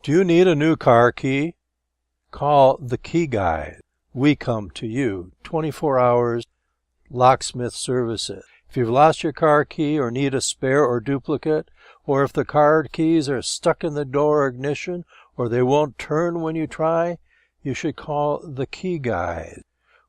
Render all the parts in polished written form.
Do you need a new car key? Call the Key Guy. We come to you 24 hours locksmith services. If you've lost your car key or need a spare or duplicate, or if the car keys are stuck in the door or ignition, or they won't turn when you try, you should call the Key Guy.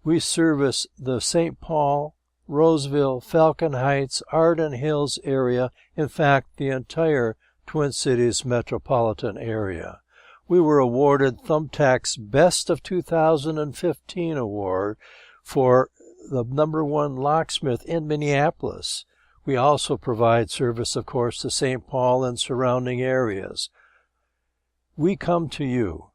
We service the St. Paul, Roseville, Falcon Heights, Arden Hills area, in fact, the entire Twin Cities metropolitan area. We were awarded Thumbtack's Best of 2015 award for the #1 locksmith in Minneapolis. We also provide service, of course, to St. Paul and surrounding areas. We come to you.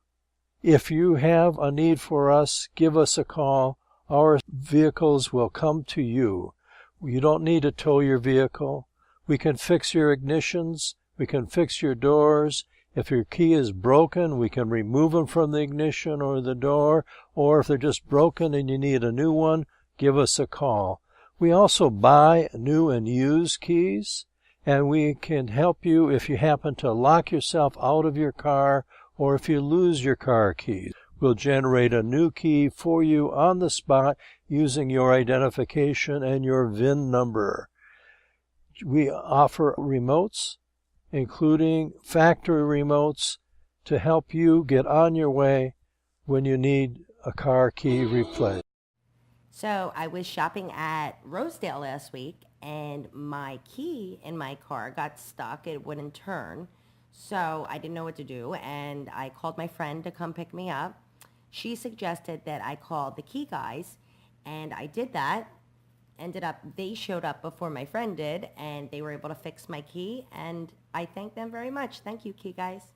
If you have a need for us, give us a call. Our vehicles will come to you. You don't need to tow your vehicle. We can fix your ignitions. We can fix your doors. If your key is broken, we can remove them from the ignition or the door. Or if they're just broken and you need a new one, give us a call. We also buy new and used keys, and we can help you if you happen to lock yourself out of your car or if you lose your car keys. We'll generate a new key for you on the spot using your identification and your VIN number. We offer remotes, including factory remotes, to help you get on your way when you need a car key replaced. So I was shopping at Rosedale last week, and my key in my car got stuck. It wouldn't turn. So I didn't know what to do, and I called my friend to come pick me up. She suggested that I call the Key Guys, and I did that. Ended up, they showed up before my friend did, and they were able to fix my key, and I thank them very much. Thank you, Key Guys.